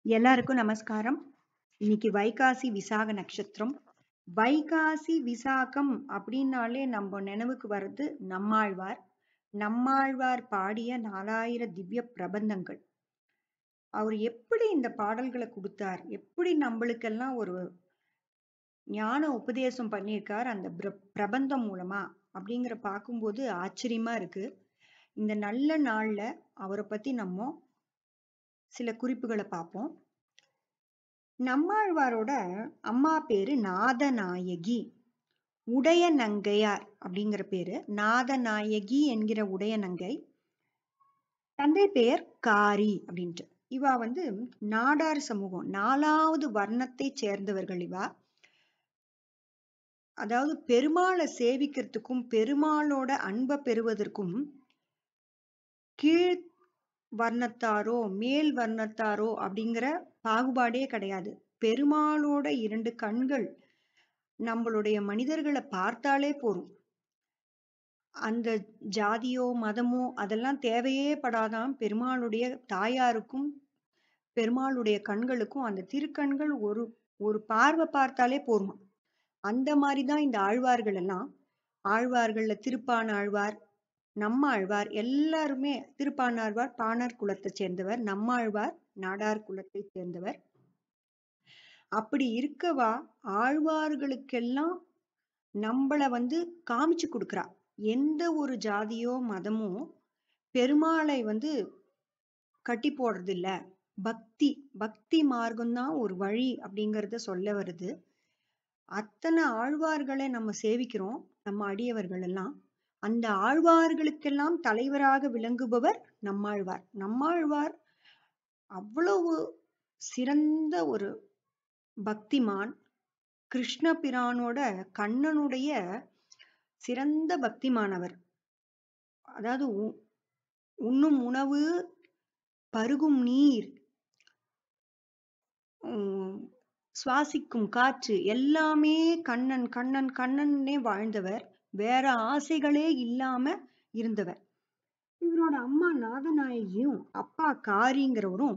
எல்லாருக்கும் நமஸ்காரம். இன்னைக்கு வைகாசி விசாக நட்சத்திரம். வைகாசி விசாகம் அப்படின்னாலே நம்ம நினைவுக்கு வர்றது நம்மாழ்வார். நம்மாழ்வார் பாடிய 4000 திவ்ய பிரபந்தங்கள். அவர் எப்படி இந்த பாடல்களை கொடுத்தார், எப்படி நம்மளுக்கெல்லாம் ஒரு ஞான உபதேசம் பண்ணியிருக்கார் அந்த பிரபந்தம் மூலமா அப்படிங்கிற பார்க்கும்போது ஆச்சரியமா இருக்கு. இந்த நல்ல நாள்ல அவரை பத்தி நம்ம சில குறிப்புகளை பார்ப்போம். நம்மாழ்வாரோட அம்மா பேரு நாதநாயகி, உடைய நங்கையார் அப்படிங்கிற பேரு. நாதநாயகி என்கிற உடைய நங்கை. தந்தை பெயர் காரி அப்படின்ட்டு. இவா நாடார் சமூகம், 4வது வர்ணத்தை சேர்ந்தவர்கள் இவா. அதாவது பெருமாளை சேவிக்கிறதுக்கும் பெருமாளோட அன்பை பெறுவதற்கும் கீழ் வர்ணத்தாரோ மேல் வர்ணத்தாரோ அப்படிங்கிற பாகுபாடே கிடையாது. பெருமாளோட 2 கண்கள் நம்மளுடைய மனிதர்களை பார்த்தாலே போரும். அந்த ஜாதியோ மதமோ அதெல்லாம் தேவையே படாதாம். பெருமாளுடைய தாயாருக்கும் பெருமாளுடைய கண்களுக்கும் அந்த திருக்கண்கள் ஒரு ஒரு பார்வை பார்த்தாலே போருமா. அந்த மாதிரிதான் இந்த ஆழ்வார்கள் எல்லாம். ஆழ்வார்கள்ல திருப்பான ஆழ்வார், நம்ம ஆழ்வார் எல்லாருமே. திருப்பான ஆழ்வார் பாணர் குலத்தை சேர்ந்தவர், நம்ம ஆழ்வார் நாடார் குலத்தை சேர்ந்தவர். அப்படி இருக்கவா ஆழ்வார்களுக்கெல்லாம் நம்மள காமிச்சு கொடுக்குறா. எந்த ஒரு ஜாதியோ மதமோ பெருமாளை கட்டி போடுறது இல்ல. பக்தி பக்தி மார்க்கம்தான் ஒரு வழி அப்படிங்கறத சொல்ல வருது. அத்தனை ஆழ்வார்களை நம்ம சேவிக்கிறோம், நம்ம அடியவர்கள் எல்லாம். அந்த ஆழ்வார்களுக்கெல்லாம் தலைவராக விளங்குபவர் நம்மாழ்வார். நம்மாழ்வார் அவ்வளவு சிறந்த ஒரு பக்திமான். கிருஷ்ண பிரானோட கண்ணனுடைய சிறந்த பக்திமானவர். அதாவது உண்ணும் உணவு, பருகும் நீர், சுவாசிக்கும் காற்று எல்லாமே கண்ணன் கண்ணன் கண்ணன்னே வாழ்ந்தவர். வேற ஆசைகளே இல்லாம இருந்தவர். இவரோட அம்மா நாதநாயகியும் அப்பா காரிங்கிறவரும்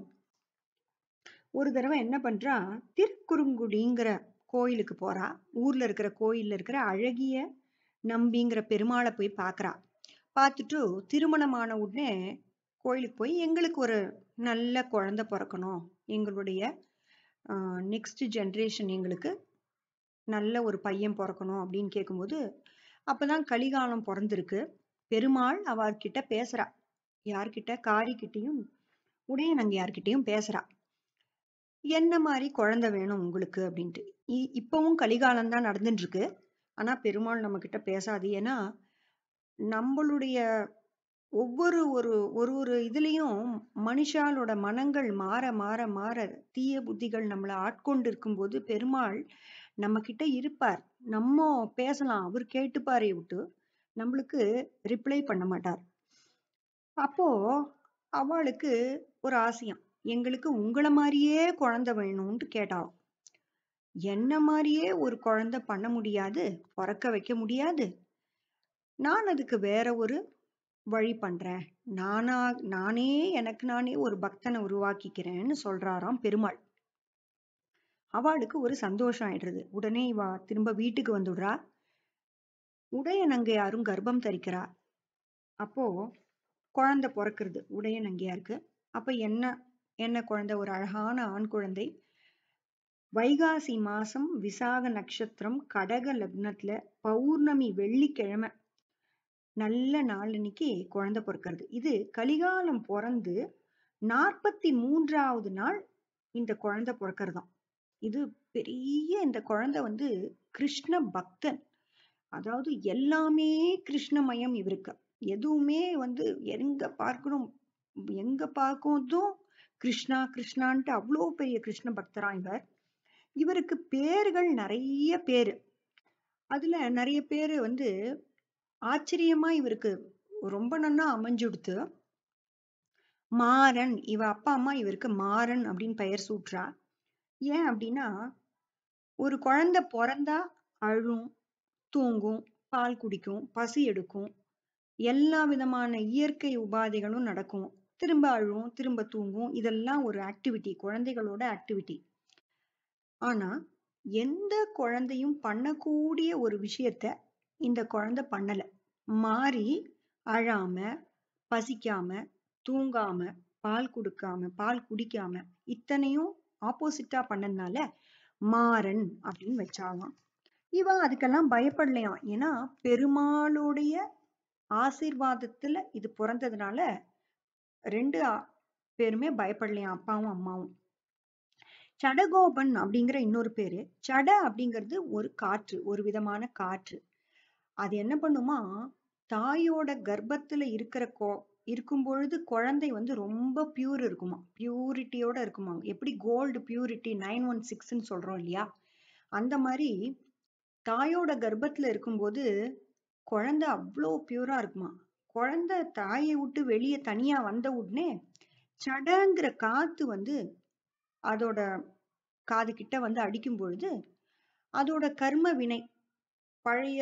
ஒரு தடவை என்ன பண்றா, திருக்குறுங்குடிங்கிற கோயிலுக்கு போறா. ஊர்ல இருக்கிற கோயில்ல இருக்கிற அழகிய நம்பிங்கிற பெருமாளை போய் பாக்குறா. பார்த்துட்டு திருமணமான உடனே கோயிலுக்கு போய் எங்களுக்கு ஒரு நல்ல குழந்தை பிறக்கணும், எங்களுடைய நெக்ஸ்ட் ஜெனரேஷன் எங்களுக்கு நல்ல ஒரு பையன் பிறக்கணும் அப்படின்னு கேட்கும்போது, அப்பதான் கலிகாலம் பிறந்திருக்கு. பெருமாள் அவர்கிட்ட பேசுறா. யார்கிட்ட? காரிக்கிட்டையும் உடைய நங்கையார்கிட்டையும் பேசுறா. என்ன மாதிரி குழந்தை வேணும் உங்களுக்கு அப்படின்ட்டு. இப்பவும் கலிகாலம் தான் நடந்துட்டு இருக்கு. ஆனா பெருமாள் நம்ம கிட்ட பேசாது. ஏன்னா நம்மளுடைய ஒவ்வொரு ஒரு ஒரு ஒரு இதுலயும் மனுஷாலோட மனங்கள் மாற மாற மாற தீய புத்திகள் நம்மளை ஆட்கொண்டு இருக்கும்போது பெருமாள் நம்ம கிட்ட இருப்பார். நம்ம பேசலாம், அவர் கேட்டுப்பாரே விட்டு நம்மளுக்கு ரிப்ளை பண்ண மாட்டார். அப்போ அவளுக்கு ஒரு ஆசையாம், எங்களுக்கு உங்களை மாதிரியே குழந்தை வேணும்னு கேட்டாலும். என்ன மாதிரியே ஒரு குழந்தை பண்ண முடியாது, பிறக்க வைக்க முடியாது. நான் அதுக்கு வேற ஒரு வழி பண்றேன். நானே எனக்கு நானே ஒரு பக்தனை உருவாக்கிக்கிறேன்னு சொல்றாராம் பெருமாள். அவளுக்கு ஒரு சந்தோஷம் ஆயிடுறது. உடனே இவ திரும்ப வீட்டுக்கு வந்துடுறா. உடைய நங்கையாரும் கர்ப்பம் தரிக்கிறா. அப்போ குழந்தை பிறக்கிறது உடைய நங்கையாருக்கு. அப்ப என்ன என்ன குழந்தை? ஒரு அழகான ஆண் குழந்தை. வைகாசி மாசம் விசாக நட்சத்திரம் கடக லக்னத்துல பௌர்ணமி வெள்ளிக்கிழமை நல்ல நாள் அன்னைக்கு குழந்தை பிறக்கிறது. இது கலிகாலம் பிறந்து 43வது நாள் இந்த குழந்தை பிறக்கிறதாம். இது பெரிய இந்த குழந்தை கிருஷ்ண பக்தன். அதாவது எல்லாமே கிருஷ்ணமயம் இவருக்கு. எதுவுமே எங்க பார்க்கணும், எங்க பார்க்கறதும் கிருஷ்ணா கிருஷ்ணான்ட்டு அவ்வளோ பெரிய கிருஷ்ண பக்தரா இவர். இவருக்கு பேர்கள் நிறைய பேரு. அதுல நிறைய பேரு ஆச்சரியமா இவருக்கு ரொம்ப நன்னா அமைஞ்சுடுத்து. மாறன், இவ அப்பா அம்மா இவருக்கு மாறன் அப்படின்னு பெயர் சூட்டுறா. ஏன் அப்படின்னா, ஒரு குழந்தை பிறந்தா அழும், தூங்கும், பால் குடிக்கும், பசி எடுக்கும், எல்லா விதமான இயற்கை உபாதைகளும் நடக்கும். திரும்ப அழுவும், திரும்ப தூங்கும். இதெல்லாம் ஒரு ஆக்டிவிட்டி, குழந்தைகளோட ஆக்டிவிட்டி. ஆனா எந்த குழந்தையும் பண்ணக்கூடிய ஒரு விஷயத்த இந்த குழந்தை பண்ணல. மாறி அழாம, பசிக்காம, தூங்காம, பால் குடுக்காம, பால் குடிக்காம இத்தனையும் ஆப்போசிட்டா பண்ணதுனால மாறன் அப்படின்னு வச்சாலாம். இவன் அதுக்கெல்லாம் பயப்படலையாம். ஏன்னா பெருமாளுடைய ஆசீர்வாதத்துல இது பிறந்ததுனால 2 பேருமே பயப்படலையாம், அப்பாவும் அம்மாவும். சடகோபன் அப்படிங்கிற இன்னொரு பேரு. சட அப்படிங்கிறது ஒரு காற்று, ஒரு விதமான காற்று. அது என்ன பண்ணுமா, தாயோட கர்ப்பத்துல இருக்கும் பொழுது குழந்தை வந்து ரொம்ப பியூர் இருக்குமா, பியூரிட்டியோட இருக்குமா. எப்படி கோல்டு பியூரிட்டி 916ன்னு சொல்றோம் இல்லையா, அந்த மாதிரி தாயோட கர்ப்பத்துல இருக்கும்போது குழந்தை அவ்வளோ பியூரா இருக்குமா. குழந்தை தாயை விட்டு வெளியே தனியா வந்த உடனே சடங்கிற காத்து வந்து அதோட காது கிட்ட வந்து அடிக்கும் பொழுது அதோட கர்ம வினை பழைய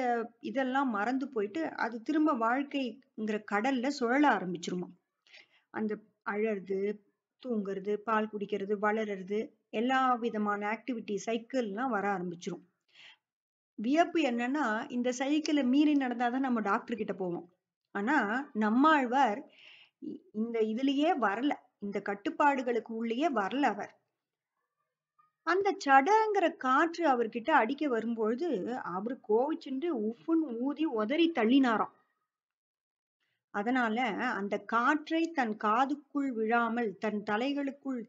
இதெல்லாம் மறந்து போயிட்டு அது திரும்ப வாழ்க்கைங்கிற கடல்ல சுழல ஆரம்பிச்சிருமா. அந்த அழறது, தூங்குறது, பால் குடிக்கிறது, வளருறது, எல்லா விதமான ஆக்டிவிட்டி சைக்கிள்லாம் வர ஆரம்பிச்சிரும். வியப்பு என்னன்னா, இந்த சைக்கிளை மீறி நடந்தாதான் நம்ம டாக்டர் கிட்ட போவோம். ஆனா நம்மாழ்வார் இந்த இதுலயே வரல, இந்த கட்டுப்பாடுகளுக்கு உள்ளேயே வரல அவர். அந்த சடங்கிற காற்று அவர்கிட்ட அடிக்க வரும்பொழுது அவரு கோவிச்சுண்டு உஃப்னு ஊதி உதறி தள்ளினாராம். அதனால அந்த காற்றை தன் காதுக்குள் விழாமல் தன் தலைகளுக்குள்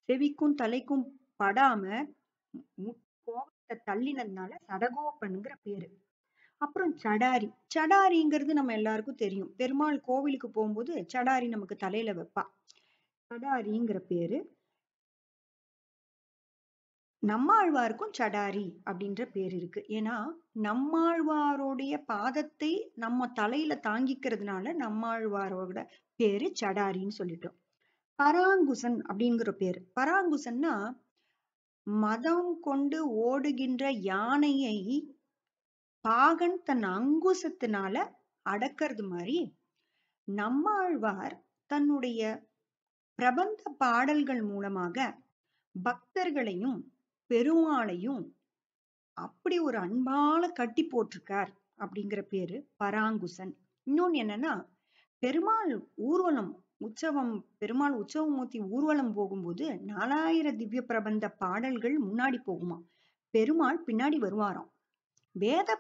செவிக்கும் தலைக்கும் படாம கோபத்தை தள்ளினதுனால சடகோபன்ங்கிற பேரு. அப்புறம் சடாரி. சடாரிங்கிறது நம்ம எல்லாருக்கும் தெரியும். பெருமாள் கோவிலுக்கு போகும்போது சடாரி நமக்கு தலையில வைப்பா. சடாரிங்கிற பேரு. நம்மாழ்வாருக்கும் சடாரி அப்படின்ற பேர் இருக்கு. ஏன்னா நம்மாழ்வாருடைய பாதத்தை நம்ம தலையில தாங்கிக்கிறதுனால நம்மாழ்வாரோட பேரு சடாரின்னு சொல்லிட்டோம். பராங்குசன் அப்படிங்கிற பேரு. பராங்குசன்னா மதம் கொண்டு ஓடுகின்ற யானையை பாகன் தன் அங்குசத்தினால அடக்கிறது மாதிரி நம்மாழ்வார் தன்னுடைய பிரபந்த பாடல்கள் மூலமாக பக்தர்களையும் பெருமாளையும் அப்படி ஒரு அன்பால கட்டி போட்டிருக்கார். அப்படிங்கிற பேரு பராங்குசன். இன்னொன்னு என்னன்னா, பெருமாள் ஊர்வலம் பெருமாள் உற்சவமூர்த்தி ஊர்வலம் போகும்போது 4000 திவ்ய பிரபந்த பாடல்கள் முன்னாடி போகுமா, பெருமாள் பின்னாடி வருவாராம். வேத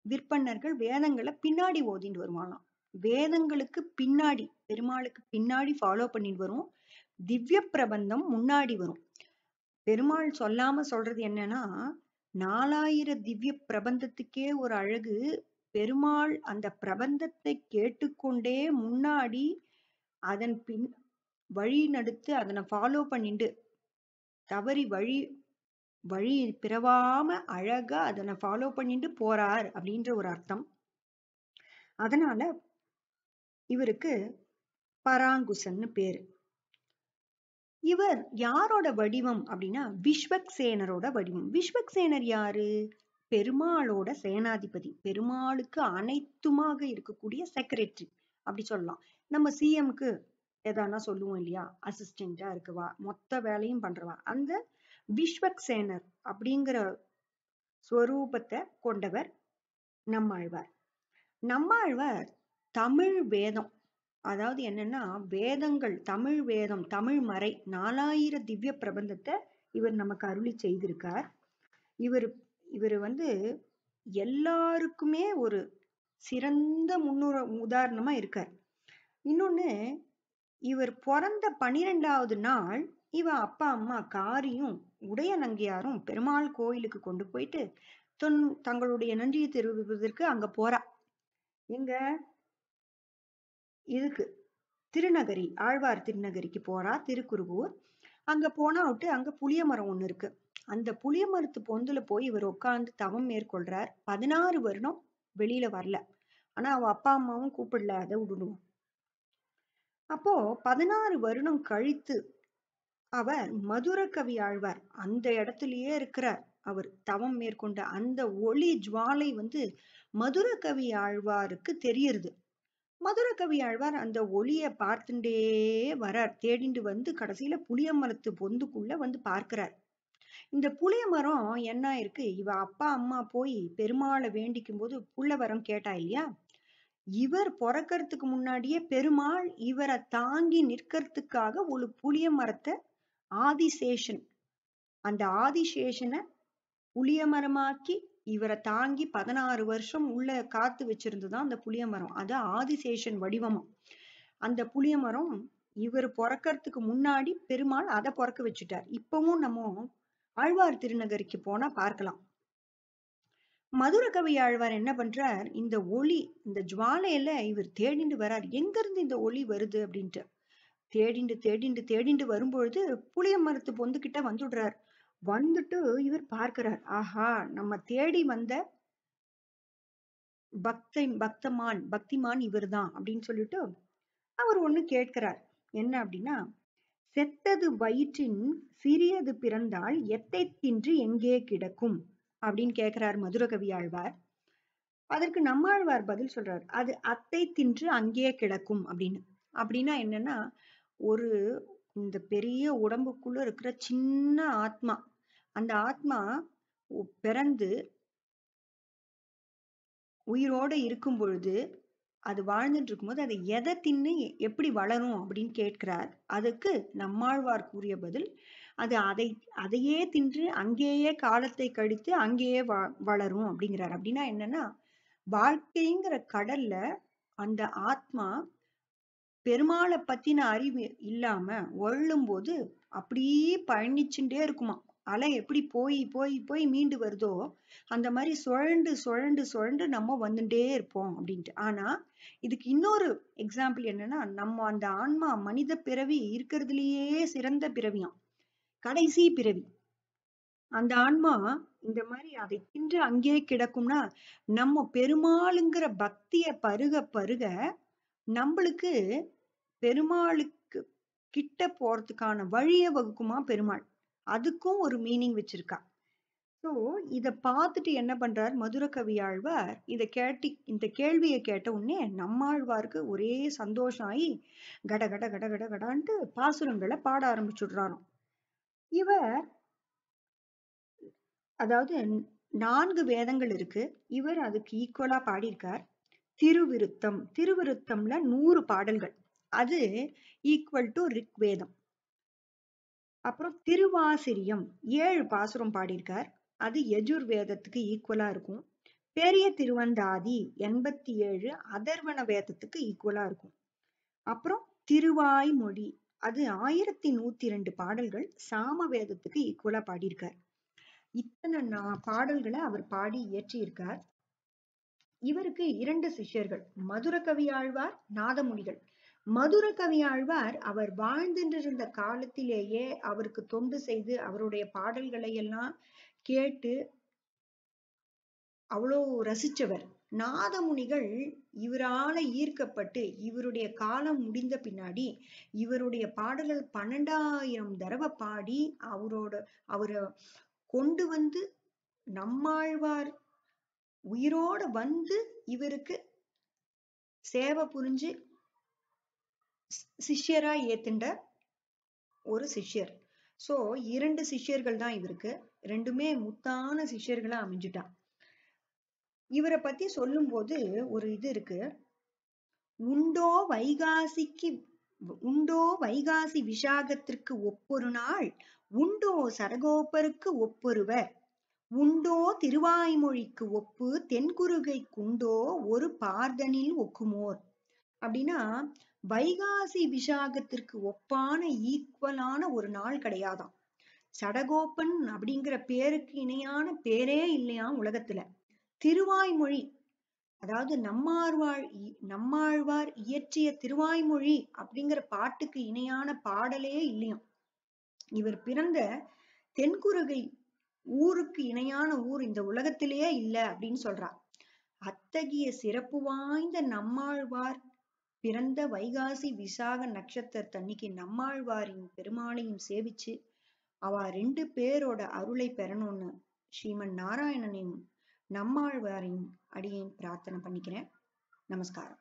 விற்பனர்கள் வேதங்களை பின்னாடி ஓதிட்டு வருவாங்களாம். வேதங்களுக்கு பின்னாடி பெருமாளுக்கு பின்னாடி ஃபாலோ பண்ணிட்டு வரும். திவ்ய பிரபந்தம் முன்னாடி வரும். பெருமாள் சொல்லாம சொல்றது என்னன்னா, 4000 திவ்ய பிரபந்தத்துக்கே ஒரு அழகு. பெருமாள் அந்த பிரபந்தத்தை கேட்டுக்கொண்டே முன்னாடி அதன் பின் வழி நடத்து அதனை ஃபாலோ பண்ணிட்டு தவறி வழி பிறவாம அழகா அதனை ஃபாலோ பண்ணிட்டு போறார் அப்படின்ற ஒரு அர்த்தம். அதனால இவருக்கு பராங்குசன்னு பேரு. இவர் யாரோட வடிவம் அப்படின்னா விஸ்வக்சேனரோட வடிவம். விஸ்வக்சேனர் யாரு? பெருமாளோட சேனாதிபதி, பெருமாளுக்கு அனைத்துமாக இருக்கக்கூடிய செக்ரட்டரி அப்படி சொல்லலாம். நம்ம சிஎம்க்கு எதானா சொல்லுவோம் இல்லையா, அசிஸ்டண்டா இருக்குவா, மொத்த வேலையும் பண்றவா, அந்த விஸ்வக்சேனர் அப்படிங்கிற ஸ்வரூபத்தை கொண்டவர் நம்மாழ்வார். நம்மாழ்வார் தமிழ் வேதம், அதாவது என்னன்னா வேதங்கள், தமிழ் வேதம், தமிழ் மறை 4000 திவ்ய பிரபந்தத்தை இவர் நமக்கு அருளி செய்திருக்கார். இவர் வந்து எல்லாருக்குமே ஒரு சிறந்த உதாரணமா இருக்கார். இன்னொன்னு, இவர் பிறந்த 12வது நாள் இவ அப்பா அம்மா காரியும் உடைய நங்கையாரும் பெருமாள் கோயிலுக்கு கொண்டு போயிட்டு தங்களுடைய நன்றியை தெரிவிப்பதற்கு அங்க போறா. எங்க இதுக்கு திருநகரி, ஆழ்வார் திருநகரிக்கு போறா, திருக்குருகூர். அங்க போனா விட்டு அங்க புளிய மரம் ஒண்ணு இருக்கு. அந்த புளிய மரத்து பொந்துல போய் இவர் உட்கார்ந்து தவம் மேற்கொள்றார். 16 வருடம் வெளியில வரல. ஆனா அவ அப்பா அம்மாவும் கூப்பிடல, அதை விடுவோம். அப்போ 16 வருடம் கழித்து அவர் மதுரகவி ஆழ்வார் அந்த இடத்துலயே இருக்கிறார். அவர் தவம் மேற்கொண்ட அந்த ஒளி ஜுவாலை வந்து மதுரகவி ஆழ்வாருக்கு தெரியுது. மதுரகவி ஆழ்வார் அந்த ஒளிய பார்த்துட்டே வரார். தேடிண்டு வந்து கடைசியில புளிய மரத்து பொந்துக்குள்ள வந்து பார்க்கிறார். இந்த புளிய மரம் என்ன இருக்கு, இவ அப்பா அம்மா போய் பெருமாளை வேண்டிக்கும் போது புள்ள வரம் கேட்டா இல்லையா, இவர் பிறக்கறதுக்கு முன்னாடியே பெருமாள் இவரை தாங்கி நிற்கிறதுக்காக ஒரு புளிய மரத்தை ஆதிசேஷன், அந்த ஆதிசேஷனை புளிய மரமாக்கி இவரை தாங்கி 16 வருஷம் உள்ள காத்து வச்சிருந்துதான் அந்த புளிய மரம். அது ஆதிசேஷன் வடிவமும். அந்த புளிய மரம் இவர் பிறக்கறதுக்கு முன்னாடி பெருமாள் அதை பிறக்க வச்சுட்டார். இப்பவும் நம்ம ஆழ்வார் திருநகரிக்கு போனா பார்க்கலாம். மதுரகவி ஆழ்வார் என்ன பண்றார், இந்த ஒளி, இந்த ஜுவாலையில இவர் தேடிண்டு வரார். எங்க இருந்து இந்த ஒளி வருது அப்படின்ட்டு தேடிண்டு தேடிண்டு தேடிண்டு வரும்பொழுது புளிய மரத்து பொந்துகிட்ட வந்துடுறார். வந்துட்டு இவர் பார்க்கிறார், ஆஹா, நம்ம தேடி வந்த பக்திமான் இவர்தான் அப்படின்னு சொல்லிட்டு அவர் ஒண்ணு கேட்கிறார். என்ன அப்படின்னா, செத்தது வயிற்றின் சிறியது பிறந்தால் எத்தை தின்று எங்கே கிடக்கும் அப்படின்னு கேட்கிறார் மதுரகவி ஆழ்வார். அதற்கு நம்மாழ்வார் பதில் சொல்றார், அது அத்தை தின்று அங்கே கிடக்கும் அப்படின்னு. அப்படின்னா என்னன்னா, ஒரு இந்த பெரிய உடம்புக்குள்ள இருக்கிற சின்ன ஆத்மா, அந்த ஆத்மா பிறந்து உயிரோட இருக்கும் பொழுது, அது வாழ்ந்துட்டு இருக்கும்போது அதை எதை தின்னு எப்படி வளரும் அப்படின்னு கேட்கிறார். அதுக்கு நம்மாழ்வார் கூறிய பதில், அது அதையே தின்று அங்கேயே காலத்தை கழித்து அங்கேயே வளரும் அப்படிங்கிறார். அப்படின்னா என்னன்னா, வாழ்க்கைங்கிற கடல்ல அந்த ஆத்மா பெருமாளை பத்தின அறிவு இல்லாம ஒள்ளும் போது அப்படியே பயணிச்சுட்டே இருக்குமா. அலை எப்படி போய் போய் போய் மீண்டு வருதோ அந்த மாதிரி சுழண்டு சுழண்டு சுழண்டு நம்ம வந்துட்டே இருப்போம் அப்படின்ட்டு. ஆனா இதுக்கு இன்னொரு எக்ஸாம்பிள் என்னன்னா, நம்ம அந்த ஆன்மா மனித பிறவி இருக்கிறதுலயே சிறந்த பிறவியாம், கடைசி பிறவி. அந்த ஆன்மா இந்த மாதிரி அதை தின்று அங்கே கிடக்கும்னா, நம்ம பெருமாளுங்கிற பக்திய பருக பருக நம்மளுக்கு பெருமாளுக்கு கிட்ட போறதுக்கான வழியை வகுக்குமா பெருமாள். அதுக்கும் ஒரு மீனிங் வச்சிருக்கா. சோ இத பார்த்துட்டு என்ன பண்றார் மதுரகவி ஆழ்வார், இந்த கேள்வியை கேட்ட உடனே நம்மாழ்வாருக்கு ஒரே சந்தோஷம் ஆகி கட கட கட கட கடான்ட்டு பாசுரங்களை பாட ஆரம்பிச்சுடுறாராம். இவர் அதாவது 4 வேதங்கள் இருக்கு, இவர் அதுக்கு ஈக்குவலா பாடியிருக்கார். திருவிருத்தம்ல 100 பாடல்கள், அது ஈக்குவல் டு ரிக்வேதம். அப்புறம் திருவாசிரியம் 7 பாசுரம் பாடியிருக்கார், அது யஜுர் வேதத்துக்கு ஈக்குவலா இருக்கும். பெரிய திருவந்தாதி 87 அதர்வண வேதத்துக்கு ஈக்குவலா இருக்கும். அப்புறம் திருவாய்மொழி, அது 1102 பாடல்கள் சாம வேதத்துக்கு ஈக்குவலா பாடியிருக்கார். இத்தனை பாடல்களை அவர் பாடி இயற்றியிருக்கார். இவருக்கு 2 சிஷ்யர்கள், மதுரகவி ஆழ்வார், நாதமுனிகள். மதுரகவி ஆழ்வார் அவர் வாழ்ந்திருந்த காலத்திலேயே அவருக்கு தொண்டு செய்து அவருடைய பாடல்களை எல்லாம் கேட்டு அவ்வளோ ரசிச்சவர். நாதமுனிகள் இவரால ஈர்க்கப்பட்டு இவருடைய காலம் முடிந்த பின்னாடி இவருடைய பாடல்கள் 12,000 தடவை பாடி அவரை கொண்டு வந்து நம்மாழ்வார் உயிரோட வந்து இவருக்கு சேவை புரிஞ்சு சிஷ்யரா ஏத்துண்ட ஒரு சிஷ்யர். சோ 2 சிஷ்யர்கள் தான் இவருக்கு, 2மே முத்தான சிஷ்யர்களா அமைஞ்சுட்டா. இவரை பத்தி சொல்லும் போது ஒரு இது இருக்கு, உண்டோ வைகாசி விசாகத்திற்கு ஒப்பொரு நாள், உண்டோ சடகோபருக்கு ஒப்பொருவர், உண்டோ திருவாய்மொழிக்கு ஒப்பு தென்குருகை குண்டோ ஒரு பார்தனில் ஒக்குமோர். அப்படின்னா வைகாசி விசாகத்திற்கு ஒப்பான ஈக்குவலான ஒரு நாள் கிடையாதாம். சடகோபன் அப்படிங்கிற பேருக்கு இணையான பேரே இல்லையா உலகத்துல. திருவாய்மொழி, அதாவது நம்மாழ்வார் இயற்றிய திருவாய்மொழி அப்படிங்கிற பாட்டுக்கு இணையான பாடலே இல்லையாம். இவர் பிறந்த தென்குருகை ஊருக்கு இணையான ஊர் இந்த உலகத்திலேயே இல்லை அப்படின்னு சொல்றார். அத்தகைய சிறப்பு வாய்ந்த நம்மாழ்வார் பிறந்த வைகாசி விசாக நட்சத்திரத்தன்னைக்கு நம்மாழ்வாரின் பெருமாளையும் சேவிச்சு அவ 2 பேரோட அருளை பெறணும்னு ஸ்ரீமன் நாராயணனின் நம்மாழ்வாரின் அடியேன் பிரார்த்தனை பண்ணிக்கிறேன். நமஸ்காரம்.